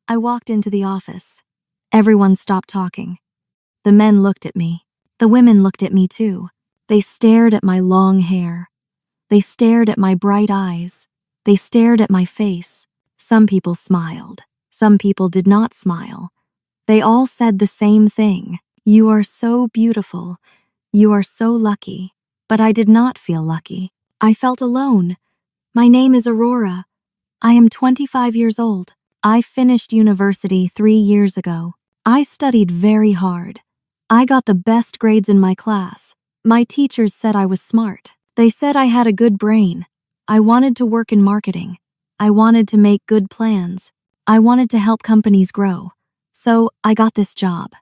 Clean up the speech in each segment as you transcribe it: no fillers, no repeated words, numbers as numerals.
I walked into the office. Everyone stopped talking. The men looked at me. The women looked at me too. They stared at my long hair. They stared at my bright eyes. They stared at my face. Some people smiled. Some people did not smile. They all said the same thing. You are so beautiful. You are so lucky. But I did not feel lucky. I felt alone. My name is Aurora. I am 25 years old. I finished university 3 years ago. I studied very hard. I got the best grades in my class. My teachers said I was smart. They said I had a good brain. I wanted to work in marketing. I wanted to make good plans. I wanted to help companies grow. So I got this job.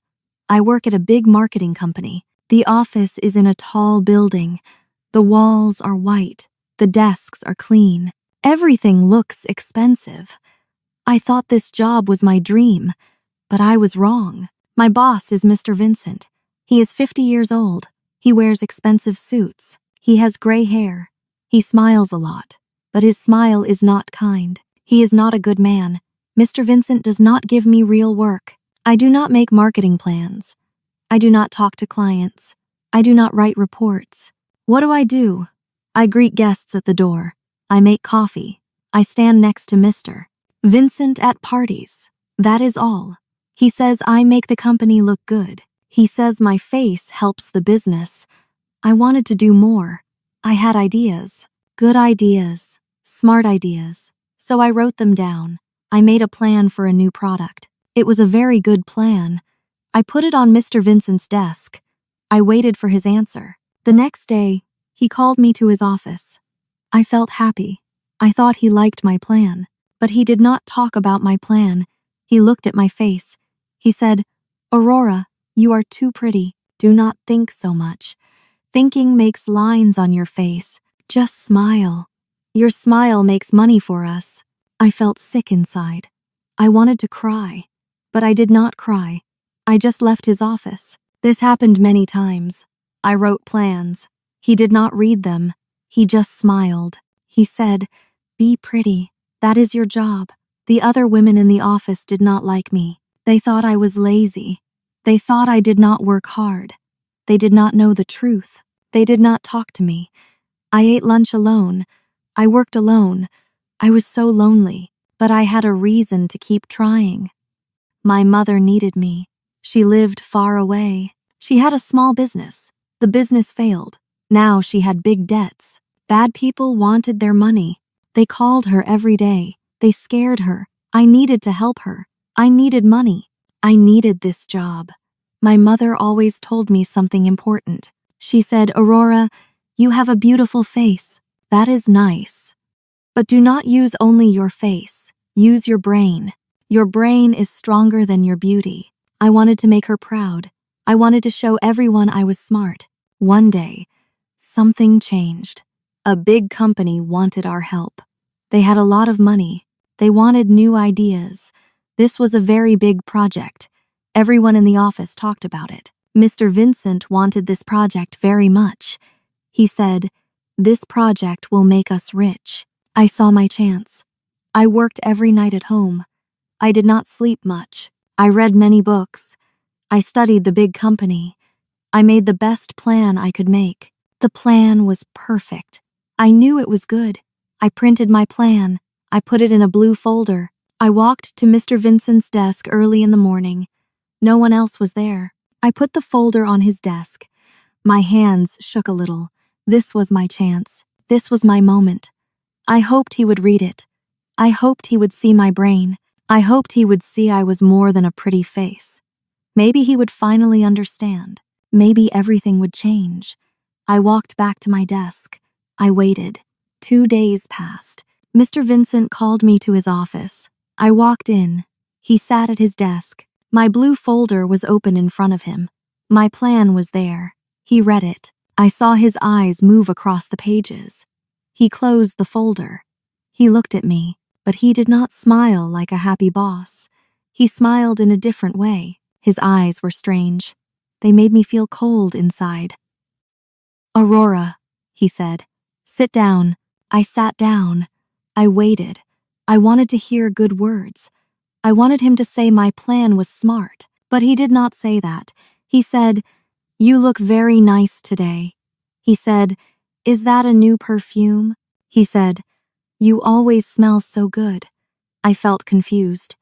I work at a big marketing company. The office is in a tall building. The walls are white. The desks are clean. Everything looks expensive. I thought this job was my dream, but I was wrong. My boss is Mr. Vincent. He is 50 years old. He wears expensive suits. He has gray hair. He smiles a lot, but his smile is not kind. He is not a good man. Mr. Vincent does not give me real work. I do not make marketing plans. I do not talk to clients. I do not write reports. What do? I greet guests at the door. I make coffee. I stand next to Mr. Vincent at parties. That is all. He says I make the company look good. He says my face helps the business. I wanted to do more. I had ideas. Good ideas. Smart ideas. So I wrote them down. I made a plan for a new product. It was a very good plan. I put it on Mr. Vincent's desk. I waited for his answer. The next day, he called me to his office. I felt happy. I thought he liked my plan. But he did not talk about my plan. He looked at my face. He said, "Aurora, you are too pretty. Do not think so much. Thinking makes lines on your face. Just smile. Your smile makes money for us." I felt sick inside. I wanted to cry, but I did not cry. I just left his office. This happened many times. I wrote plans. He did not read them. He just smiled. He said, "Be pretty. That is your job." The other women in the office did not like me. They thought I was lazy. They thought I did not work hard. They did not know the truth. They did not talk to me. I ate lunch alone. I worked alone. I was so lonely, but I had a reason to keep trying. My mother needed me. She lived far away. She had a small business. The business failed. Now she had big debts. Bad people wanted their money. They called her every day. They scared her. I needed to help her. I needed money. I needed this job. My mother always told me something important. She said, "Aurora, you have a beautiful face. That is nice. But do not use only your face. Use your brain. Your brain is stronger than your beauty." I wanted to make her proud. I wanted to show everyone I was smart. One day, something changed. A big company wanted our help. They had a lot of money. They wanted new ideas. This was a very big project. Everyone in the office talked about it. Mr. Vincent wanted this project very much. He said, "This project will make us rich." I saw my chance. I worked every night at home. I did not sleep much. I read many books. I studied the big company. I made the best plan I could make. The plan was perfect. I knew it was good. I printed my plan. I put it in a blue folder. I walked to Mr. Vincent's desk early in the morning. No one else was there. I put the folder on his desk. My hands shook a little. This was my chance. This was my moment. I hoped he would read it. I hoped he would see my brain. I hoped he would see I was more than a pretty face. Maybe he would finally understand. Maybe everything would change. I walked back to my desk. I waited. 2 days passed. Mr. Vincent called me to his office. I walked in. He sat at his desk. My blue folder was open in front of him. My plan was there. He read it. I saw his eyes move across the pages. He closed the folder. He looked at me, but he did not smile like a happy boss. He smiled in a different way. His eyes were strange. They made me feel cold inside. "Aurora," he said, "sit down." I sat down. I waited. I wanted to hear good words. I wanted him to say my plan was smart, but he did not say that. He said, "You look very nice today." He said, "Is that a new perfume?" He said, "You always smell so good." I felt confused.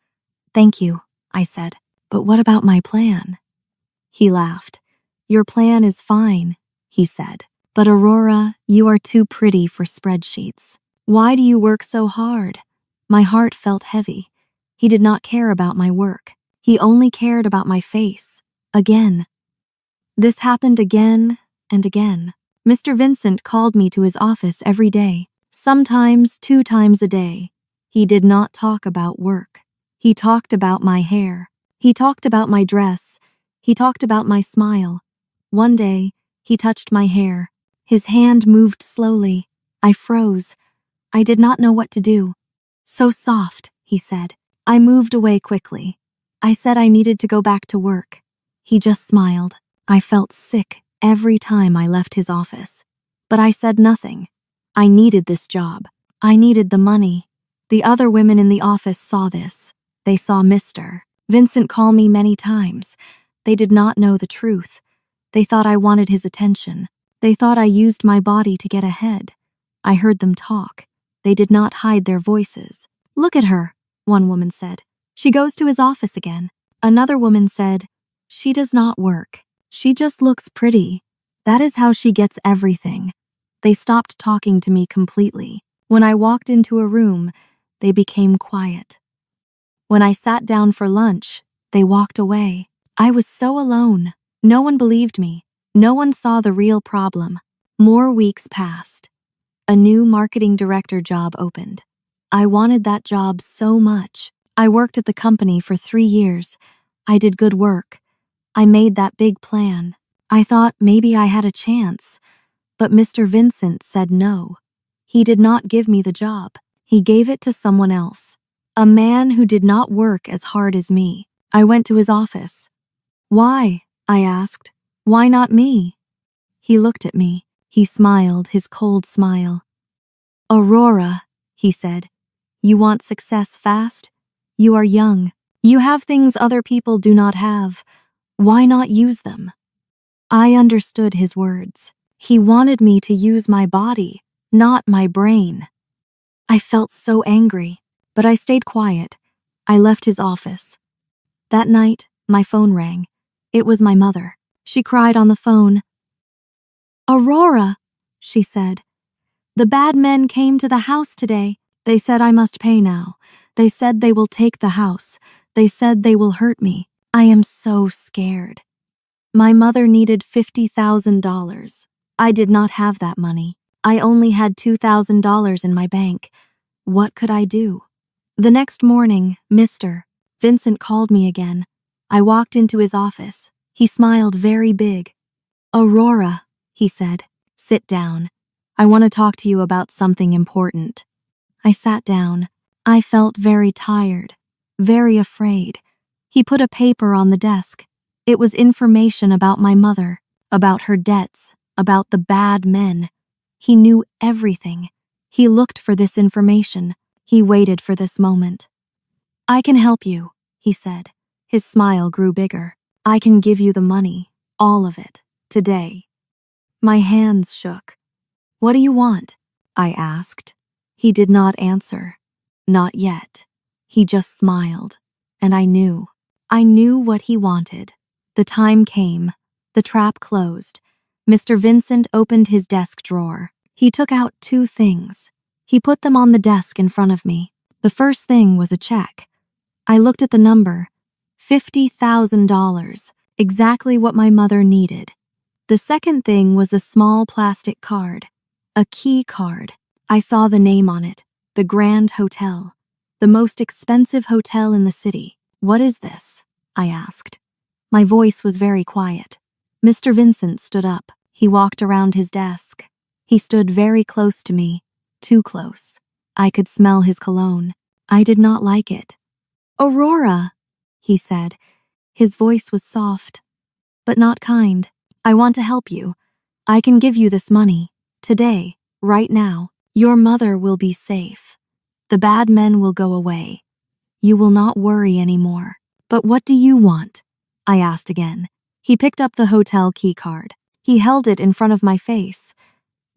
"Thank you," I said. "But what about my plan?" He laughed. "Your plan is fine," he said. "But Aurora, you are too pretty for spreadsheets. Why do you work so hard?" My heart felt heavy. He did not care about my work. He only cared about my face. Again. This happened again and again. Mr. Vincent called me to his office every day, sometimes 2 times a day. He did not talk about work. He talked about my hair. He talked about my dress. He talked about my smile. One day, he touched my hair. His hand moved slowly. I froze. I did not know what to do. "So soft," he said. I moved away quickly. I said I needed to go back to work. He just smiled. I felt sick every time I left his office. But I said nothing. I needed this job. I needed the money. The other women in the office saw this. They saw Mr. Vincent call me many times. They did not know the truth. They thought I wanted his attention. They thought I used my body to get ahead. I heard them talk. They did not hide their voices. "Look at her," one woman said. "She goes to his office again." Another woman said, "She does not work. She just looks pretty. That is how she gets everything." They stopped talking to me completely. When I walked into a room, they became quiet. When I sat down for lunch, they walked away. I was so alone. No one believed me. No one saw the real problem. More weeks passed. A new marketing director job opened. I wanted that job so much. I worked at the company for 3 years. I did good work. I made that big plan. I thought maybe I had a chance. But Mr. Vincent said no. He did not give me the job. He gave it to someone else. A man who did not work as hard as me. I went to his office. "Why?" I asked. "Why not me?" He looked at me. He smiled, his cold smile. "Aurora," he said, "you want success fast? You are young. You have things other people do not have. Why not use them?" I understood his words. He wanted me to use my body, not my brain. I felt so angry, but I stayed quiet. I left his office. That night, my phone rang. It was my mother. She cried on the phone. "Aurora," she said, "the bad men came to the house today. They said I must pay now. They said they will take the house. They said they will hurt me. I am so scared." My mother needed $50,000. I did not have that money. I only had $2,000 in my bank. What could I do? The next morning, Mr. Vincent called me again. I walked into his office. He smiled very big. "Aurora," he said, "sit down. I want to talk to you about something important." I sat down. I felt very tired, very afraid. He put a paper on the desk. It was information about my mother, about her debts, about the bad men. He knew everything. He looked for this information. He waited for this moment. "I can help you," he said. His smile grew bigger. "I can give you the money, all of it, today." My hands shook. "What do you want?" I asked. He did not answer. Not yet. He just smiled. And I knew. I knew what he wanted. The time came. The trap closed. Mr. Vincent opened his desk drawer. He took out 2 things. He put them on the desk in front of me. The first thing was a check. I looked at the number. $50,000, exactly what my mother needed. The second thing was a small plastic card. A key card. I saw the name on it. The Grand Hotel. The most expensive hotel in the city. "What is this?" I asked. My voice was very quiet. Mr. Vincent stood up. He walked around his desk. He stood very close to me. Too close. I could smell his cologne. I did not like it. "Aurora," he said. His voice was soft, but not kind. "I want to help you. I can give you this money. Today, right now. Your mother will be safe. The bad men will go away. You will not worry anymore. But what do you want? I asked again. He picked up the hotel key card. He held it in front of my face.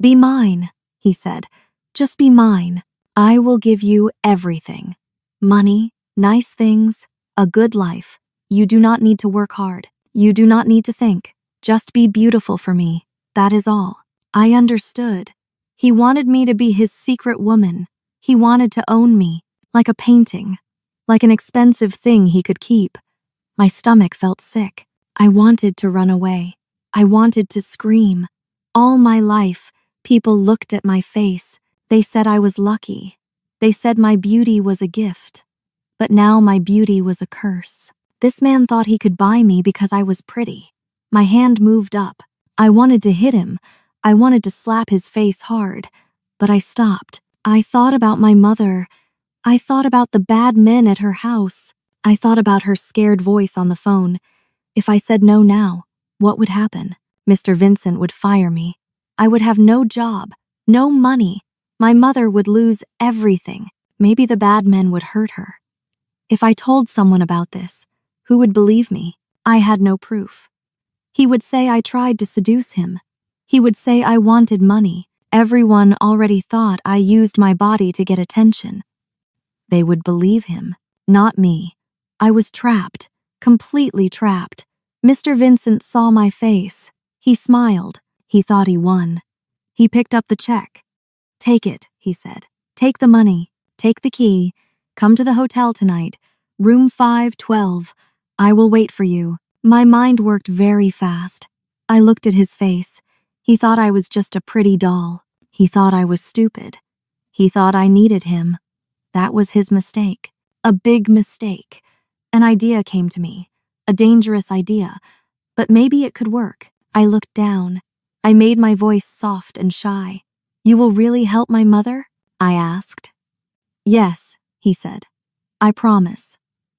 Be mine, he said. Just be mine. I will give you everything. Money, nice things, a good life. You do not need to work hard. You do not need to think. Just be beautiful for me. That is all. I understood. He wanted me to be his secret woman. He wanted to own me, like a painting, like an expensive thing he could keep. My stomach felt sick. I wanted to run away. I wanted to scream. All my life, people looked at my face. They said I was lucky. They said my beauty was a gift. But now my beauty was a curse. This man thought he could buy me because I was pretty. My hand moved up. I wanted to hit him. I wanted to slap his face hard. But I stopped. I thought about my mother. I thought about the bad men at her house. I thought about her scared voice on the phone. If I said no now, what would happen? Mr. Vincent would fire me. I would have no job, no money. My mother would lose everything. Maybe the bad men would hurt her. If I told someone about this, who would believe me? I had no proof. He would say I tried to seduce him. He would say I wanted money. Everyone already thought I used my body to get attention. They would believe him, not me. I was trapped, completely trapped. Mr. Vincent saw my face. He smiled. He thought he won. He picked up the check. Take it, he said. Take the money. Take the key. Come to the hotel tonight. Room 512. I will wait for you. My mind worked very fast. I looked at his face. He thought I was just a pretty doll. He thought I was stupid. He thought I needed him. That was his mistake. A big mistake. An idea came to me. A dangerous idea. But maybe it could work. I looked down. I made my voice soft and shy. You will really help my mother? I asked. Yes, he said. I promise.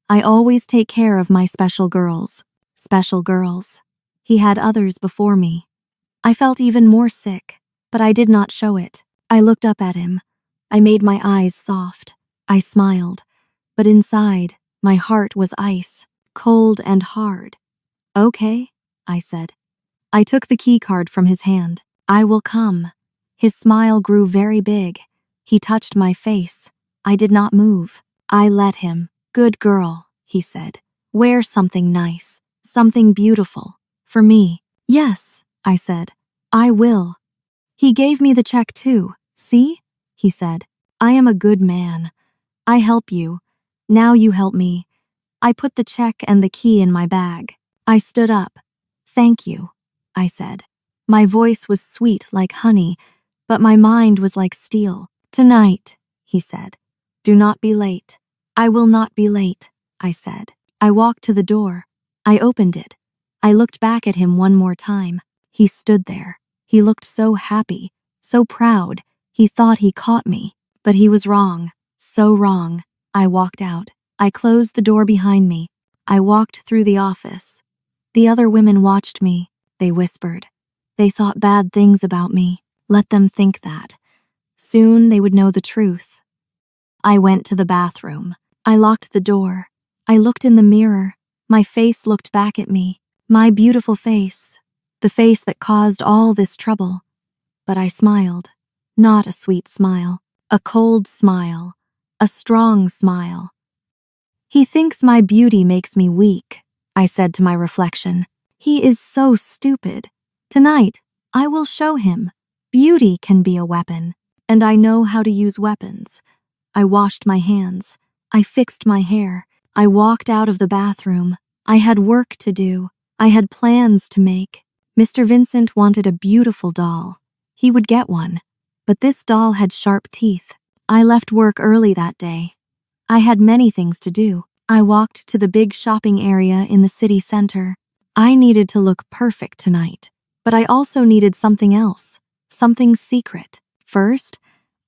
I always take care of my special girls. Special girls. He had others before me. I felt even more sick, but I did not show it. I looked up at him. I made my eyes soft. I smiled. But inside, my heart was ice, cold and hard. Okay, I said. I took the key card from his hand. I will come. His smile grew very big. He touched my face. I did not move. I let him. Good girl, he said. Wear something nice, something beautiful. For me. Yes, I said. I will. He gave me the check too. See? He said. I am a good man. I help you. Now you help me. I put the check and the key in my bag. I stood up. Thank you, I said. My voice was sweet like honey, but my mind was like steel. Tonight, he said. Do not be late. I will not be late, I said. I walked to the door. I opened it. I looked back at him one more time. He stood there. He looked so happy, so proud. He thought he caught me, but he was wrong. So wrong. I walked out. I closed the door behind me. I walked through the office. The other women watched me. They whispered. They thought bad things about me. Let them think that. Soon they would know the truth. I went to the bathroom. I locked the door. I looked in the mirror. My face looked back at me. My beautiful face. The face that caused all this trouble. But I smiled. Not a sweet smile. A cold smile. A strong smile. He thinks my beauty makes me weak, I said to my reflection. He is so stupid. Tonight, I will show him. Beauty can be a weapon, and I know how to use weapons. I washed my hands. I fixed my hair. I walked out of the bathroom. I had work to do. I had plans to make. Mr. Vincent wanted a beautiful doll. He would get one. But this doll had sharp teeth. I left work early that day. I had many things to do. I walked to the big shopping area in the city center. I needed to look perfect tonight, but I also needed something else, something secret. First,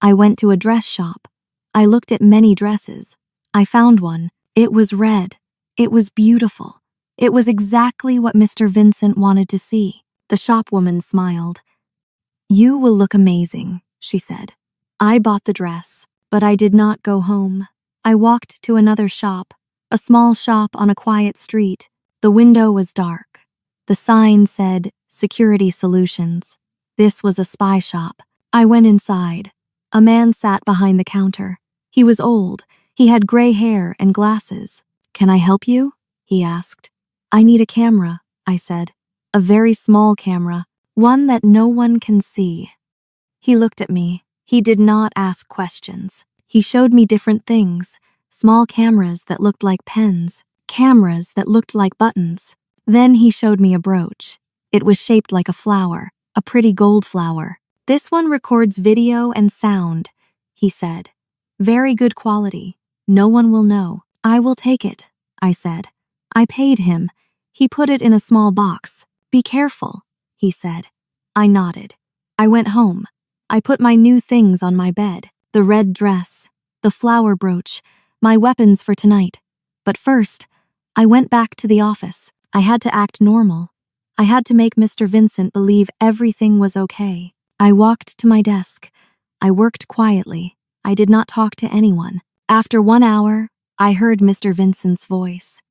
I went to a dress shop. I looked at many dresses. I found one. It was red. It was beautiful. It was exactly what Mr. Vincent wanted to see. The shopwoman smiled. You will look amazing, she said. I bought the dress, but I did not go home. I walked to another shop, a small shop on a quiet street. The window was dark. The sign said, Security Solutions. This was a spy shop. I went inside. A man sat behind the counter. He was old. He had gray hair and glasses. Can I help you? He asked. I need a camera, I said. A very small camera, one that no one can see. He looked at me. He did not ask questions. He showed me different things, small cameras that looked like pens, cameras that looked like buttons. Then he showed me a brooch. It was shaped like a flower, a pretty gold flower. This one records video and sound, he said. Very good quality. No one will know. I will take it, I said. I paid him. He put it in a small box. Be careful, he said. I nodded. I went home. I put my new things on my bed, the red dress, the flower brooch, my weapons for tonight. But first, I went back to the office. I had to act normal. I had to make Mr. Vincent believe everything was okay. I walked to my desk. I worked quietly. I did not talk to anyone. After 1 hour, I heard Mr. Vincent's voice.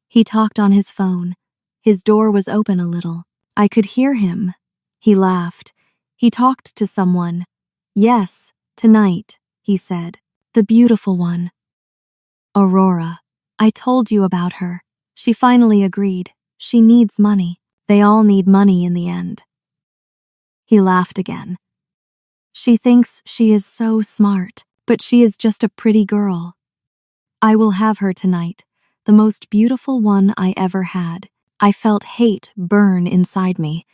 He talked on his phone. His door was open a little. I could hear him. He laughed. He talked to someone. Yes, tonight, he said. The beautiful one. Aurora. I told you about her. She finally agreed. She needs money. They all need money in the end. He laughed again. She thinks she is so smart, but she is just a pretty girl. I will have her tonight, the most beautiful one I ever had. I felt hate burn inside me,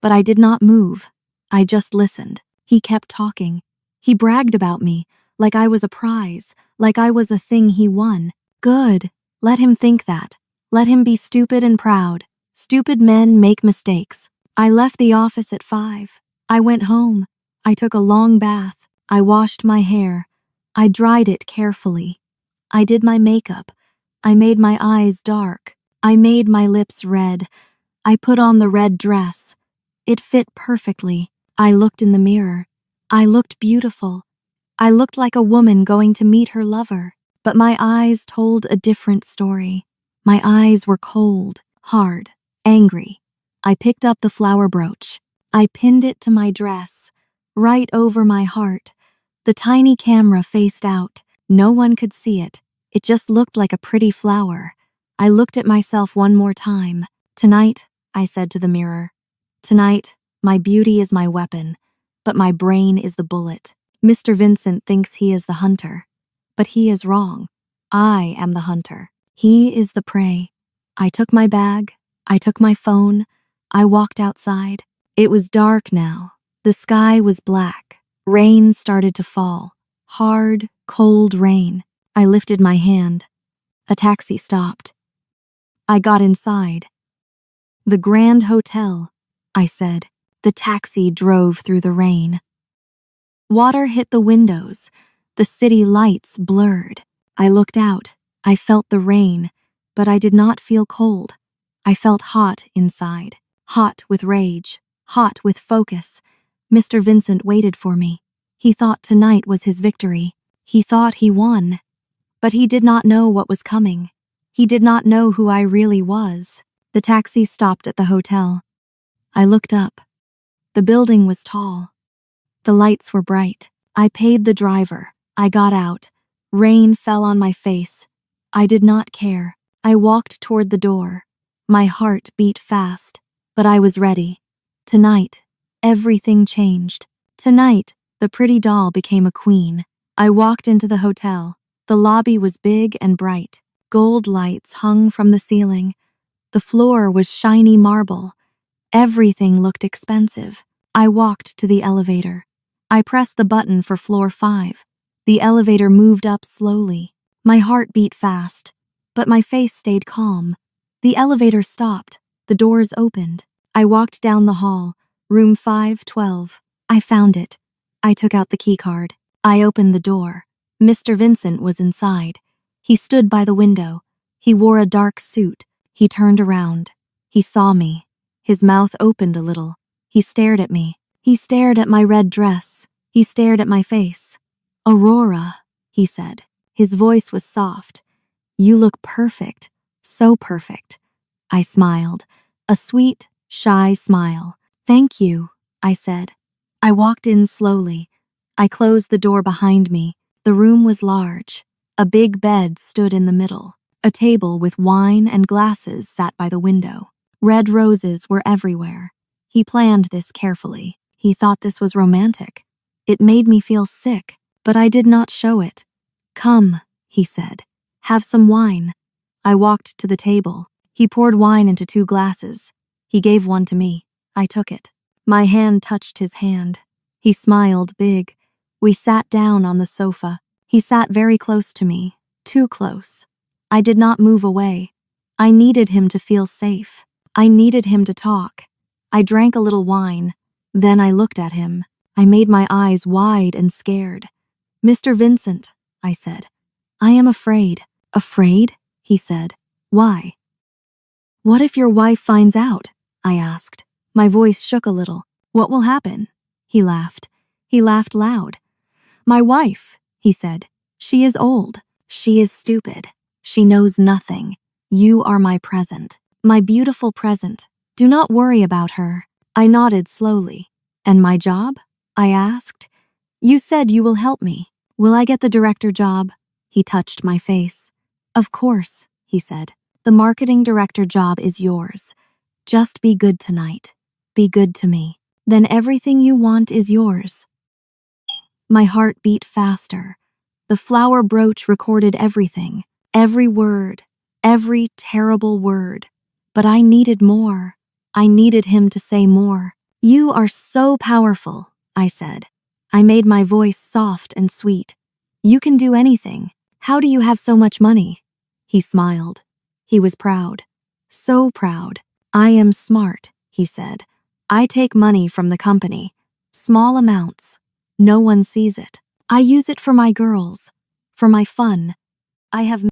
but I did not move. I just listened. He kept talking. He bragged about me, like I was a prize, like I was a thing he won. Good. Let him think that. Let him be stupid and proud. Stupid men make mistakes. I left the office at 5. I went home. I took a long bath. I washed my hair. I dried it carefully. I did my makeup. I made my eyes dark. I made my lips red. I put on the red dress. It fit perfectly. I looked in the mirror. I looked beautiful. I looked like a woman going to meet her lover. But my eyes told a different story. My eyes were cold, hard, angry. I picked up the flower brooch. I pinned it to my dress, right over my heart. The tiny camera faced out. No one could see it. It just looked like a pretty flower. I looked at myself one more time. Tonight, I said to the mirror. Tonight, my beauty is my weapon, but my brain is the bullet. Mr. Vincent thinks he is the hunter, but he is wrong. I am the hunter. He is the prey. I took my bag. I took my phone. I walked outside. It was dark now. The sky was black. Rain started to fall. Hard, cold rain. I lifted my hand. A taxi stopped. I got inside. The Grand Hotel, I said. The taxi drove through the rain. Water hit the windows. The city lights blurred. I looked out. I felt the rain, but I did not feel cold. I felt hot inside. Hot with rage. Hot with focus. Mr. Vincent waited for me. He thought tonight was his victory. He thought he won. But he did not know what was coming. He did not know who I really was. The taxi stopped at the hotel. I looked up. The building was tall. The lights were bright. I paid the driver. I got out. Rain fell on my face. I did not care. I walked toward the door. My heart beat fast, but I was ready. Tonight, everything changed. Tonight, the pretty doll became a queen. I walked into the hotel. The lobby was big and bright. Gold lights hung from the ceiling. The floor was shiny marble. Everything looked expensive. I walked to the elevator. I pressed the button for floor 5. The elevator moved up slowly. My heart beat fast, but my face stayed calm. The elevator stopped. The doors opened. I walked down the hall. Room 512. I found it. I took out the keycard. I opened the door. Mr. Vincent was inside. He stood by the window. He wore a dark suit. He turned around. He saw me. His mouth opened a little. He stared at me. He stared at my red dress. He stared at my face. Aurora, he said. His voice was soft. You look perfect, so perfect. I smiled, a sweet, shy smile. Thank you, I said. I walked in slowly. I closed the door behind me. The room was large. A big bed stood in the middle. A table with wine and glasses sat by the window. Red roses were everywhere. He planned this carefully. He thought this was romantic. It made me feel sick, but I did not show it. Come, he said. Have some wine. I walked to the table. He poured wine into 2 glasses. He gave one to me. I took it. My hand touched his hand. He smiled big. We sat down on the sofa. He sat very close to me, too close. I did not move away. I needed him to feel safe. I needed him to talk. I drank a little wine. Then I looked at him. I made my eyes wide and scared. Mr. Vincent, I said. I am afraid. Afraid? He said. Why? What if your wife finds out? I asked. My voice shook a little. What will happen? He laughed. He laughed loud. My wife, he said. She is old. She is stupid. She knows nothing. You are my present. My beautiful present. Do not worry about her. I nodded slowly. And my job? I asked. You said you will help me. Will I get the director job? He touched my face. Of course, he said. The marketing director job is yours. Just be good tonight. Be good to me. Then everything you want is yours. My heart beat faster. The flower brooch recorded everything. Every word. Every terrible word. But I needed more. I needed him to say more. You are so powerful, I said. I made my voice soft and sweet. You can do anything. How do you have so much money? He smiled. He was proud. So proud. I am smart, he said. I take money from the company. Small amounts. No one sees it. I use it for my girls. For my fun. I have